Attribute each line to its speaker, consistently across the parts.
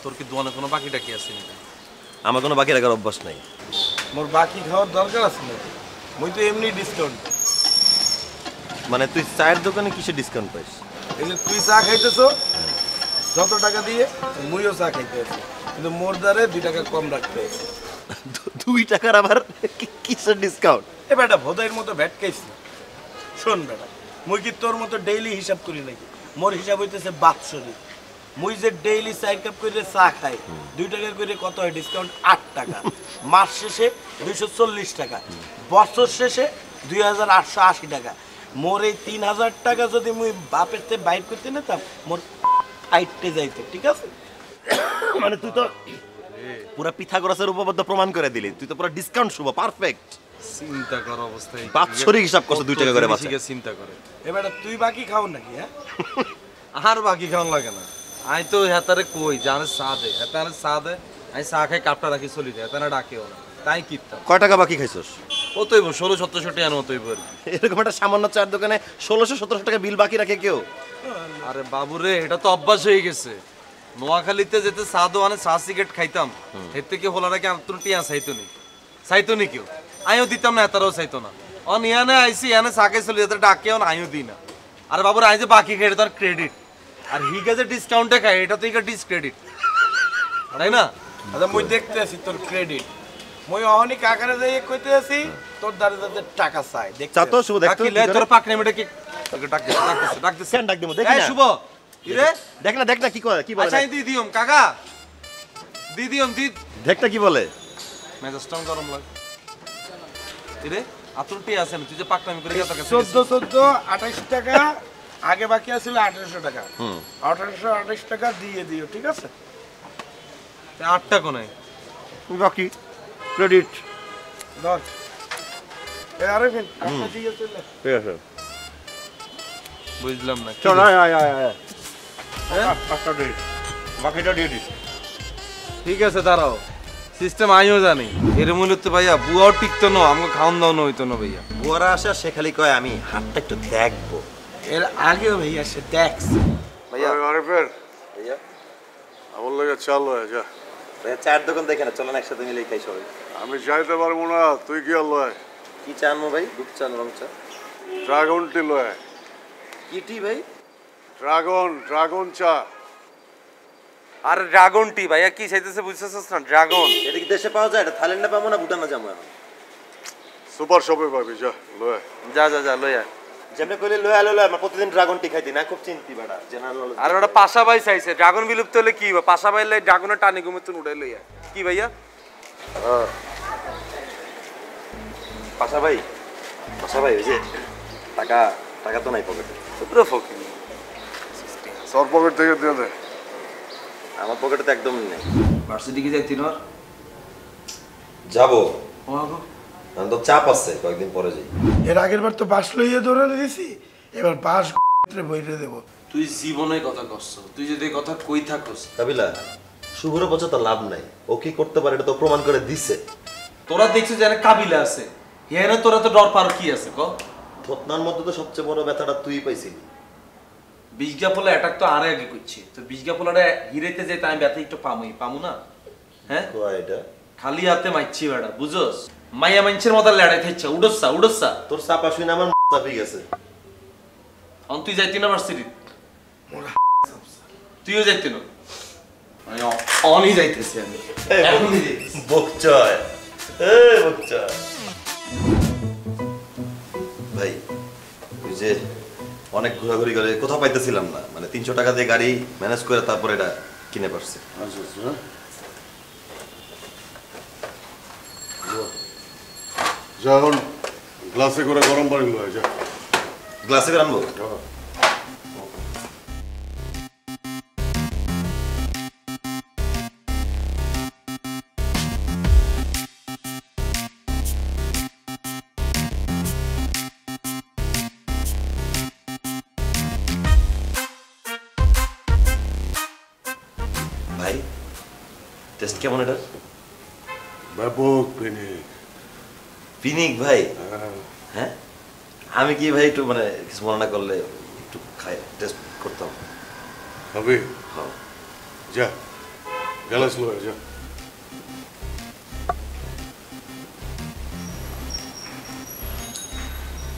Speaker 1: তোর কি দোকানে কোনো বাকি টাকি আছে নাকি?
Speaker 2: আমার কোনো বাকি রাখার অভ্যাস নাই।
Speaker 3: মোর বাকি খাওয়ার দরকার আছে না, মুই তো এমনি ডিসকাউন্ট।
Speaker 2: মানে তুই চায়ের দোকানে কিসে ডিসকাউন্ট পাইস?
Speaker 3: এই যে তুই চা খাইতেছ যত টাকা দিয়ে, মুইও চা খাইতে আছি, কিন্তু মোর দ্বারে 2 টাকা কম রাখতে আছে।
Speaker 2: 2 টাকার আবার কিসের ডিসকাউন্ট?
Speaker 3: এ বেটা ভোদাইয়ের মতো ভ্যাট খাইছি। শোন বেটা, মুই কি তোর মতো ডেইলি হিসাব করি নাকি? মোর হিসাব হইতেছে বাৎসরিক। মুই যে ডেইলি 4 কাপ করে চা খাই, 2 টাকা করে কত হয় ডিসকাউন্ট? 8 টাকা। মাস শেষে 240 টাকা, বছর শেষে 2880 টাকা। মোর এই 3000 টাকা যদি মুই বাপের থেকে বাইর করতে নিতাম, মোর আইটে যাইতো, ঠিক আছে?
Speaker 2: মানে তুই তো পুরা পিথাগোরাসের উপপাদ্য প্রমাণ করে দিলি, তুই তো পুরা ডিসকাউন্ট শুভ, পারফেক্ট।
Speaker 1: চিন্তা কর অবস্থায়
Speaker 2: বাৎসরিক হিসাব করছে 2 টাকা করে বাঁচা।
Speaker 1: চিন্তা করে
Speaker 3: এবার তুই বাকি খাও নাকি? হ্যাঁ,
Speaker 1: আর বাকি খাওয়ান লাগে না। আমি তো হেতারে কই জানে চা দে, হেতারে চা দে, আমি চা খাই কাপটা রাখি চলি যায়, হেতারা ডাকেও না, তাই কিনতাম।
Speaker 2: কয় টাকা বাকি খাইছস?
Speaker 1: ও তৈব 1600-1700 টাকা নো তৈব।
Speaker 2: এরকম একটা সামান্য চায়ের দোকানে 1600-1700 টাকা বিল বাকি রাখে কেউ?
Speaker 1: আরে বাবুরে, এটা তো অভ্যাস হয়ে গেছে। নোয়াখালীতে যেতে চা দোকানে চা সিগারেট খাইতাম, এর থেকে হলার আগে আর তোর টিয়া চাইতো নি কেউ, আমিও দিতাম না, এতারাও চাইতো না। অন ইয়ানে আইসি ইয়ানে চা খাই চলি, এত ডাকেও না, আমিও দিই না। আরে বাবুরে, আমি যে বাকি খাই এটা তোর ক্রেডিট, আর হিগে যে ডিসকাউন্টে খাই এটা তো হিগে ডিসক্রেডিট, তাই না?
Speaker 3: আচ্ছা, মুই দেখতে আছি তোর ক্রেডিট। মুই অহনিক আকারে যাই কইতে আছি তোর দ্বারে যাতে টাকা চাই। দেখতে
Speaker 2: চা তো শুভ দেখতে
Speaker 1: কি লে তোর পাকনে মেটা কি ডাক দিছে
Speaker 2: কেন ডাক দিমু? দেখি
Speaker 1: এই
Speaker 2: না
Speaker 1: শুভ, ইরে
Speaker 2: দেখ না কি করে, কি বলে?
Speaker 1: আচ্ছা দি দিওম কাকা, দি দিওম দি
Speaker 2: দেখটা কি বলে?
Speaker 1: মেজাজটাও গরম লাগে। ইরে আতুরটি আছে না, তুই যে পাকনামি করে গেছ
Speaker 3: 14 28 টাকা আগে বাকি আছিল 1800 টাকা। 1828 টাকা দিয়ে দিও, ঠিক আছে?
Speaker 1: 8 টাকা নাই
Speaker 2: বাকি ক্রেডিট
Speaker 3: ধর। এ আরে ফিন আপনি দিয়ে চলে।
Speaker 2: ঠিক আছে,
Speaker 1: বুঝলাম না।
Speaker 2: চল আয়
Speaker 1: হ্যাঁ?
Speaker 2: টাকা দে, বাকিটা দিয়ে দিস।
Speaker 1: ঠিক আছে, দাঁড়াও, সিস্টেম আমিও জানি। এর মূলত ভাইয়া বুয়াও টিকতো না, আমাকে খাওয়ান দাও না হইতো না ভাইয়া।
Speaker 2: বুয়ারা আসে সে খালি কয় আমি হাতটা একটু দেখবো।
Speaker 3: এর আগেও ভাইয়া সে দেখছে।
Speaker 1: ভাইয়া
Speaker 4: আরিফের
Speaker 2: ভাইয়া
Speaker 4: আমার লাগে চাল হয়ে যা।
Speaker 2: ভাইয়া চায়ের দোকান দেখে না, চলেন একসাথে মিলে খাই সবাই।
Speaker 4: আমি চাইতে পারবো না, তুই কি লয়?
Speaker 2: কি চা আনবো ভাই? দুধ চা, রং চা?
Speaker 4: ড্রাগন টি লয়।
Speaker 2: কি টি ভাই?
Speaker 4: ড্রাগন চা।
Speaker 1: আর ড্রাগন টি ভাইয়া কি চাইতেছে বুঝতেছস না? ড্রাগন
Speaker 2: এটা কি দেশে পাওয়া যায়? এটা থাইল্যান্ডে পাবো না ভুটানে যাবো এখন?
Speaker 4: সুপার শপে পাবি, যা লয়।
Speaker 1: যা লইয়া।
Speaker 2: যেমনি কইলে লয়া লয়া আমরা প্রতিদিন ড্রাগন টি খাইতি না, খুব চিন্তি বেটা জেনারেল নলেজ।
Speaker 1: আর ওটা পাশা ভাই চাইছে, ড্রাগন বিলুপ্ত হলে কি হবে? পাশা ভাই লাই ড্রাগনের টানি ঘুমে উড়াই লইয়া। কি ভাইয়া?
Speaker 2: পাশা ভাই ওই যে টাকা তো নাই পকেটে।
Speaker 1: পুরো ফকির।
Speaker 4: তোর পকেট থেকে দিয়ে দে।
Speaker 2: আমার পকেটে তো একদম নেই।
Speaker 1: ভার্সিটি কি যাইতি না?
Speaker 2: যাবো,
Speaker 1: ওগো
Speaker 2: আমি তো চাপ আছে, কয়েকদিন পরে যাই।
Speaker 3: এর আগের বার তো বাস লইয়া দৌড়ালে দিছি, এবার বাস বইরে দেব।
Speaker 1: তুই জীবনে কথা কষ্ট, তুই যদি কথা কই থাকস।
Speaker 2: কাবিলা, শুভর বছর তো লাভ নাই, ও কি করতে পারে এটা তো প্রমাণ করে দিছে।
Speaker 1: তোরা দেখছিস যে কাবিলা আছে, এখানে তোরা তো ডর পার কি আছে ক?
Speaker 2: থতনার মধ্যে তো সবচেয়ে বড় ব্যথাটা তুই পাইছিলি।
Speaker 1: বিজগাপলা অ্যাটাক তো আরে আগে করছে, তো বিজগাপলাটা হিরেতে যেতে আমি ব্যথা একটু পামু না? হ্যাঁ,
Speaker 2: এটা
Speaker 1: খালি হাতে মাইছি বেড়া, বুঝোস? মাইয়া মাইনছের মতো লড়াই থাকছে, উড়সা
Speaker 2: তোর চাপা শুনে আমার চাপি গেছে।
Speaker 1: তুই যাইতি না ভার্সিটি? তুইও যাইতি না? অনই যাইতেছি আমি।
Speaker 2: বকচয় বকচয় ভাই, ওই যে অনেক ঘোরাঘুরি করে কোথাও পাইতেছিলাম না, মানে 300 টাকা দিয়ে গাড়ি ম্যানেজ করে তারপর এটা কিনে পারছি।
Speaker 4: যা এখন গ্লাসে করে গরম পানি লয়, যা।
Speaker 2: গ্লাসে করে আনবো? ভাই টেস্ট কেমন এটা?
Speaker 4: ব্যাপক পিনিক।
Speaker 2: পিনিক ভাই? হ্যাঁ, আমি কি ভাই একটু মানে কিছু মনে না করলে একটু খাই টেস্ট করতাম?
Speaker 4: হবে,
Speaker 2: হ্যাঁ
Speaker 4: যা। গ্যালাস লয়ে যা।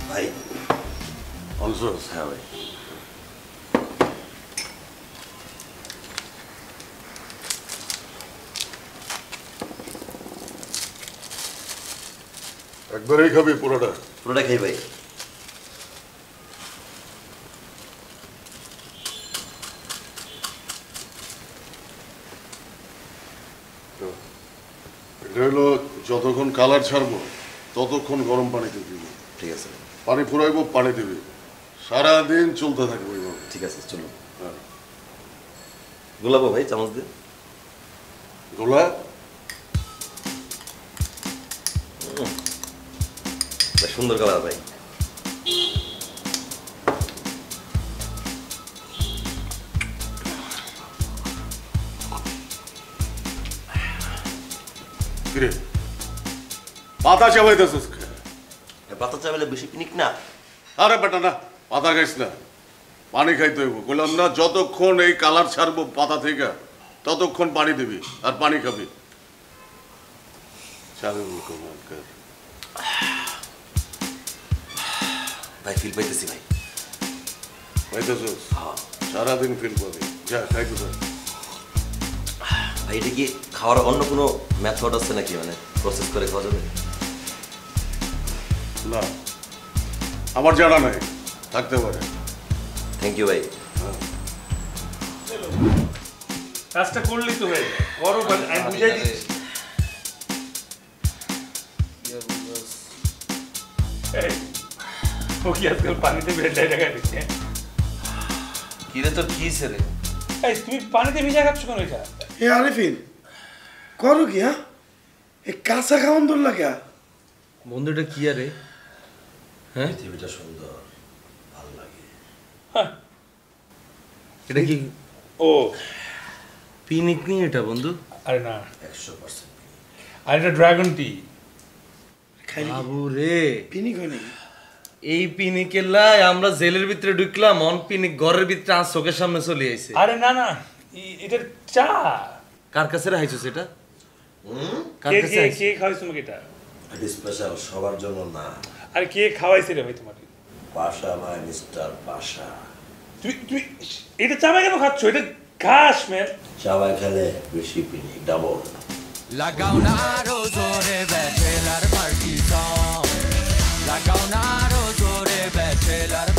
Speaker 2: ভাই
Speaker 4: অনসোস
Speaker 2: হ্যাঁ ভাই
Speaker 4: একবারেই খাবি পুরোটা?
Speaker 2: পুরোটা খাই ভাই।
Speaker 4: এটা হলো যতক্ষণ কালার ছাড়বো ততক্ষণ গরম পানিতে দিবি।
Speaker 2: ঠিক আছে
Speaker 4: পানি ফুরাইবো, পানি দিবি, সারাদিন চলতে থাকবে এইভাবে।
Speaker 2: ঠিক আছে চলুন।
Speaker 4: হ্যাঁ।
Speaker 2: গোলাপো ভাই চামচ দিয়ে।
Speaker 4: গোলা
Speaker 2: বেশ সুন্দর কালার ভাই।
Speaker 4: কিরে পাতা চাবাইতেছিস?
Speaker 2: পাতা চাইলে বেশি পিনিক না।
Speaker 4: আরে বেটা না, পাতা খাইস না, পানি খাইতে হইব। বললাম না যতক্ষণ এই কালার ছাড়বো পাতা থেকে ততক্ষণ পানি দিবি আর পানি খাবি।
Speaker 2: ভাই ফিল পাইতেছি ভাই।
Speaker 4: পাইতেছিস?
Speaker 2: হ্যাঁ
Speaker 4: সারাদিন ফিল পাবি। যা খাইতে থাক।
Speaker 2: ভাই এটা কি খাওয়ার অন্য কোনো মেথড আছে নাকি, মানে প্রসেস করে খাওয়া যাবে?
Speaker 4: না আমার জানা নাই, থাকতে পারে।
Speaker 2: থ্যাংক ইউ ভাই।
Speaker 5: কাজটা করলি তো ভাই, করো আমি বুঝাই দিচ্ছি। এই, ও কি আজকাল পানিতে ভেজাই টাকা দিচ্ছে?
Speaker 1: কিরে তোর কি রে?
Speaker 5: এই তুমি পানিতে ভিজা খাচ্ছ কেন এটা?
Speaker 3: এ আরিফিন করো কি? হ্যাঁ এই কাঁচা খাওয়ান তোর লাগে?
Speaker 1: বন্ধুটা কি আরে? হ্যাঁ
Speaker 2: পৃথিবীটা সুন্দর, ভালো লাগে।
Speaker 1: এটা কি
Speaker 5: ও
Speaker 1: পিনিক নি এটা বন্ধু?
Speaker 5: আরে না,
Speaker 2: 100%।
Speaker 5: আর এটা ড্রাগন টি।
Speaker 1: বাবু রে,
Speaker 3: পিনি কই নাকি?
Speaker 1: এই পিনিকের লাই আমরা জেলের ভিতরে ঢুকলাম, অন পিনিক ঘরের ভিতরে আজ চোখের সামনে চলে আইছে।
Speaker 5: আরে না না, এটা চা।
Speaker 1: কার কাছে রাখাইছো সেটা? কার
Speaker 5: কে
Speaker 1: কাছে
Speaker 5: কে
Speaker 1: রাখাইছো?
Speaker 5: কে খাওয়াইছে তোমাকে এটা?
Speaker 2: এটা স্পেশাল সবার জন্য না।
Speaker 5: আরে কে খাওয়াইছে রে ভাই তোমাকে?
Speaker 2: পাশা ভাই, মিস্টার পাশা।
Speaker 5: তুমি তুমি এটা চা কেন খাচ্ছ? এটা ঘাস ম্যান।
Speaker 2: চাওয়ায় খেলে বেশি পিনি, ডাবল।
Speaker 6: লাগাও না আরো জোরে ব্যাচেলার পার্টি সং, লাগাও না আরো জোরে ব্যাচেলার